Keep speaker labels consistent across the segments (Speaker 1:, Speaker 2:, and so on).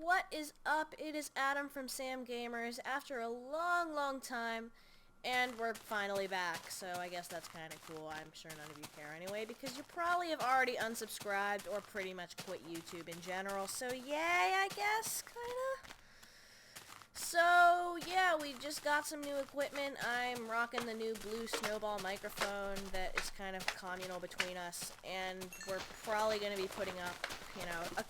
Speaker 1: What is up? It is Adam from Sam Gamers after a long time, and we're finally back, so I guess that's kind of cool. I'm sure none of you care anyway, because you probably have already unsubscribed or pretty much quit YouTube in general, so yay, I guess, kinda. So, yeah, we just got some new equipment. I'm rocking the new blue snowball microphone that is kind of communal between us, and we're probably going to be putting up, you know, a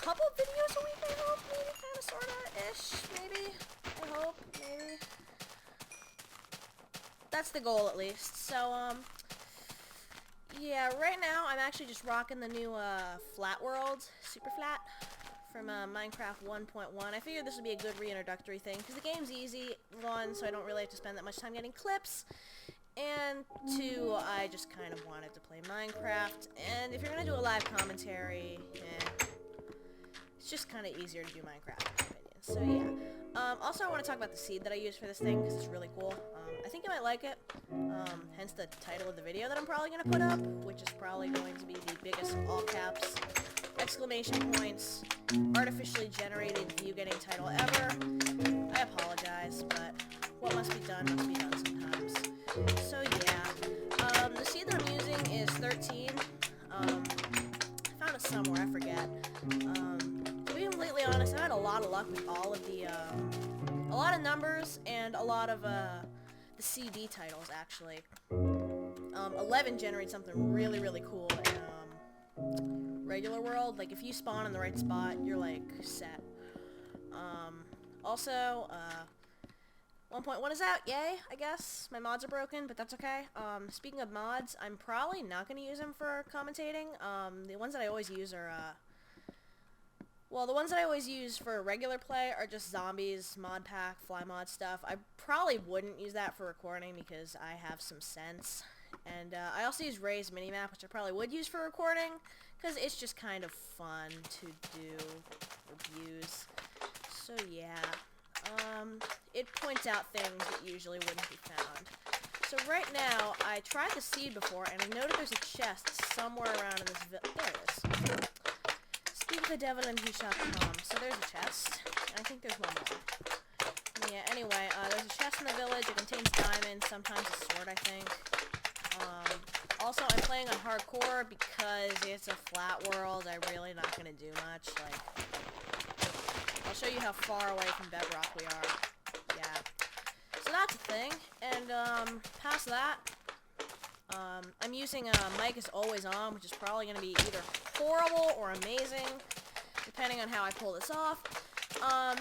Speaker 1: couple videos a week, I hope, maybe, kind of, sort of, ish, maybe, I hope, maybe. That's the goal, at least. So, yeah, right now, I'm actually just rocking the new, Flat World, Superflat, from, Minecraft 1.1. I figured this would be a good reintroductory thing, because the game's easy, one, so I don't really have to spend that much time getting clips, and two, I just kind of wanted to play Minecraft, and if you're gonna do a live commentary, it's just kind of easier to do Minecraft, in my opinion. So yeah. Also, I want to talk about the seed that I use for this thing, because it's really cool. I think you might like it. Hence the title of the video that I'm probably going to put up, which is probably going to be the biggest all caps, exclamation points, artificially generated view getting title ever. I apologize, but what must be done sometimes. So yeah. The seed that I'm using is 13. I found it somewhere, I forget. To be completely honest, I've had a lot of luck with all of the, a lot of numbers and a lot of, the CD titles, actually. 11 generates something really cool in, regular world. Like, if you spawn in the right spot, you're, like, set. Also, 1.1 is out, yay, I guess. My mods are broken, but that's okay. Speaking of mods, I'm probably not going to use them for commentating. The ones that I always use are, well, the ones that I always use for regular play are just zombies, mod pack, fly mod stuff. I probably wouldn't use that for recording because I have some sense. And I also use Ray's minimap, which I probably would use for recording because it's just kind of fun to do or use. So yeah, it points out things that usually wouldn't be found. So right now, I tried the seed before, and I noted there's a chest somewhere around in this village. There it is. Speak the devil and he shall come. So there's a chest, and I think there's one more. Yeah, anyway, there's a chest in the village. It contains diamonds, sometimes a sword, I think. Also, I'm playing on hardcore because it's a flat world. I'm really not going to do much. Like, I'll show you how far away from bedrock we are. Yeah. So that's a thing. And, past that, I'm using mic is always on, which is probably going to be either horrible or amazing, depending on how I pull this off.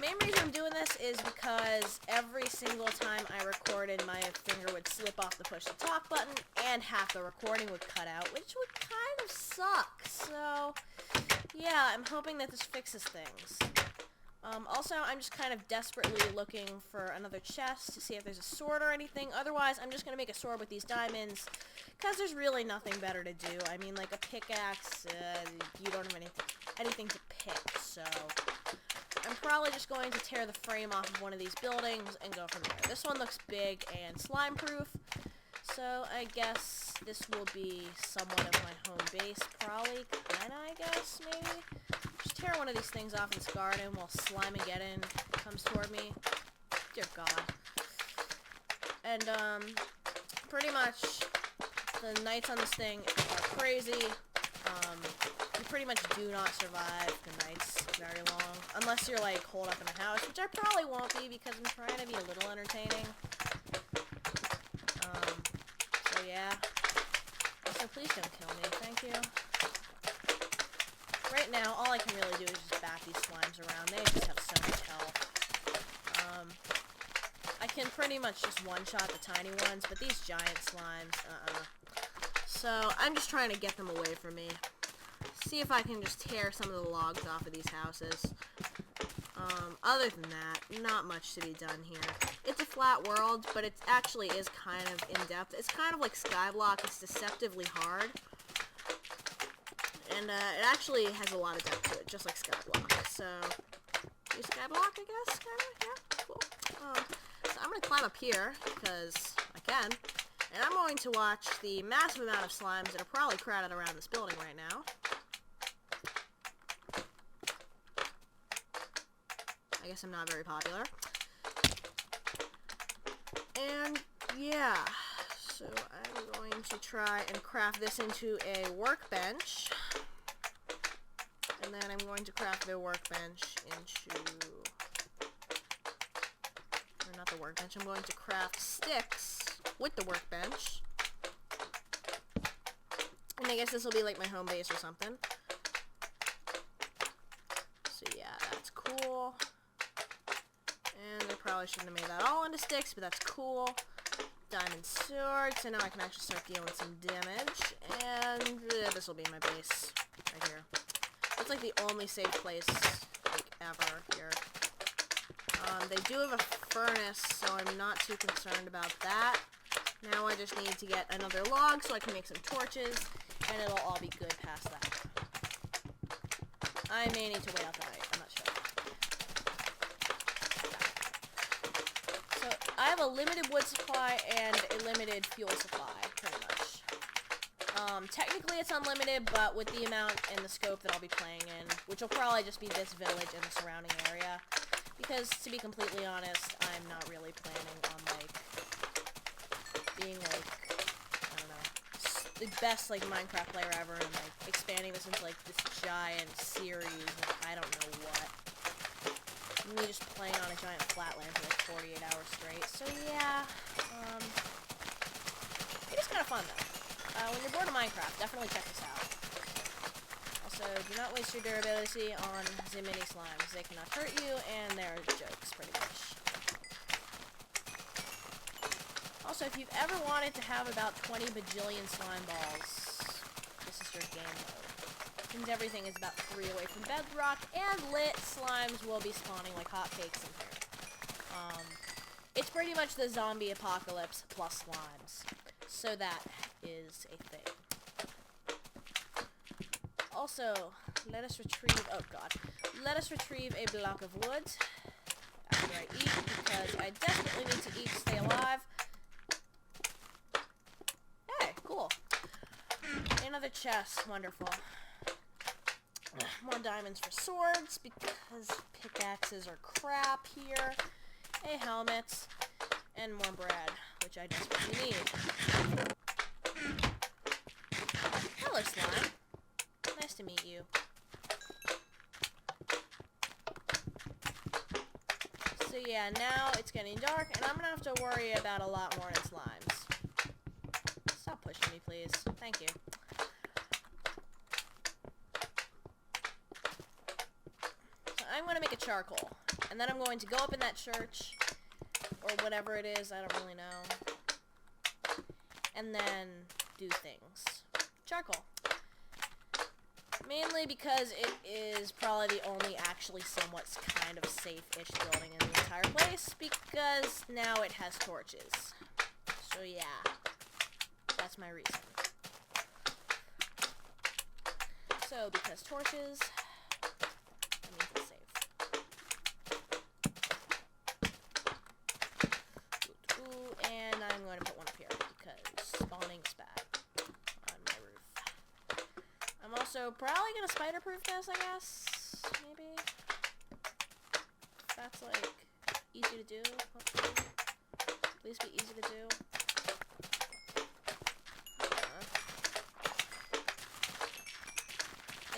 Speaker 1: Main reason I'm doing this is because every single time I recorded, my finger would slip off the push to talk button, and half the recording would cut out, which would kind of suck. So, yeah, I'm hoping that this fixes things. Also, I'm just kind of desperately looking for another chest to see if there's a sword or anything. Otherwise, I'm just going to make a sword with these diamonds, because there's really nothing better to do. I mean, like a pickaxe, you don't have anything to pick, so I'm probably just going to tear the frame off of one of these buildings and go from there. This one looks big and slime-proof, so I guess this will be somewhat of my home base, probably, kinda, I guess, maybe? Just tear one of these things off in this garden while Slimeageddon comes toward me. Dear God. And, pretty much, the nights on this thing are crazy. You pretty much do not survive the nights very long, unless you're, like, holed up in a house, which I probably won't be because I'm trying to be a little entertaining. So yeah. Also, please don't kill me, thank you. Right now, all I can really do is just bat these slimes around. They just have so much health. I can pretty much just one-shot the tiny ones, but these giant slimes, So, I'm just trying to get them away from me. See if I can just tear some of the logs off of these houses. Other than that, not much to be done here. It's a flat world, but it actually is kind of in-depth. It's kind of like Skyblock. It's deceptively hard. And, it actually has a lot of depth to it, just like Skyblock. So, use Skyblock, I guess, kinda? Yeah, cool. So I'm gonna climb up here, because I can. And I'm going to watch the massive amount of slimes that are probably crowded around this building right now. I guess I'm not very popular. And yeah, so I'm going to try and craft this into a workbench. And then I'm going to craft the workbench into... or not the workbench, I'm going to craft sticks with the workbench. And I guess this will be like my home base or something. So yeah, that's cool. And I probably shouldn't have made that all into sticks, but that's cool. Diamond sword, so now I can actually start dealing some damage. And this will be my base right here. It's like the only safe place like ever here. They do have a furnace, so I'm not too concerned about that. Now I just need to get another log so I can make some torches, and it'll all be good past that. I may need to wait out the night, I'm not sure. So I have a limited wood supply and a limited fuel supply, pretty much. Technically it's unlimited, but with the amount and the scope that I'll be playing in, which will probably just be this village and the surrounding area, because to be completely honest, I'm not really planning on, like, being, like, I don't know, the best, like, Minecraft player ever, and, like, expanding this into, like, this giant series of I don't know what. Me just playing on a giant flatland for, like, 48 hours straight, so yeah, it is kind of fun, though. When you're bored of Minecraft, definitely check this out. Also, do not waste your durability on the mini slimes. They cannot hurt you, and they're jokes, pretty much. Also, if you've ever wanted to have about 20 bajillion slime balls, this is your game mode. Since everything is about 3 away from bedrock, and lit, slimes will be spawning like hotcakes in here. It's pretty much the zombie apocalypse plus slimes. So that is a thing. Also, let us retrieve, oh god, let us retrieve a block of wood after I eat, because I desperately need to eat to stay alive. Hey, cool. Another chest, wonderful. More diamonds for swords, because pickaxes are crap here. A helmet, and more bread, which I desperately need. Hello, slime. Nice to meet you. So yeah, now it's getting dark, and I'm gonna have to worry about a lot more than slimes. Stop pushing me, please. Thank you. So I'm gonna make a charcoal, and then I'm going to go up in that church, or whatever it is, I don't really know, and then do things. Charcoal. Mainly because it is probably the only actually somewhat kind of safe-ish building in the entire place, because now it has torches. So yeah, that's my reason. So, because torches, that means it's safe. Ooh, and I'm going to put one up here, because spawning is bad. I'm also probably gonna spider-proof this, I guess, maybe. That's, like, easy to do, hopefully. At least be easy to do.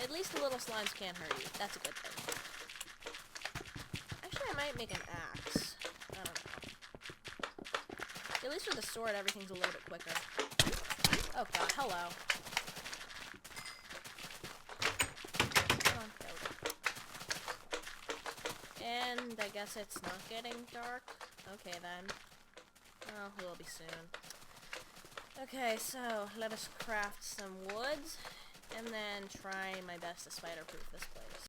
Speaker 1: At least the little slimes can't hurt you. That's a good thing. Actually, I might make an axe. I don't know. At least with the sword, everything's a little bit quicker. Oh god, hello. And I guess it's not getting dark. Okay then. Oh, we will be soon. Okay, so let us craft some wood, and then try my best to spider-proof this place.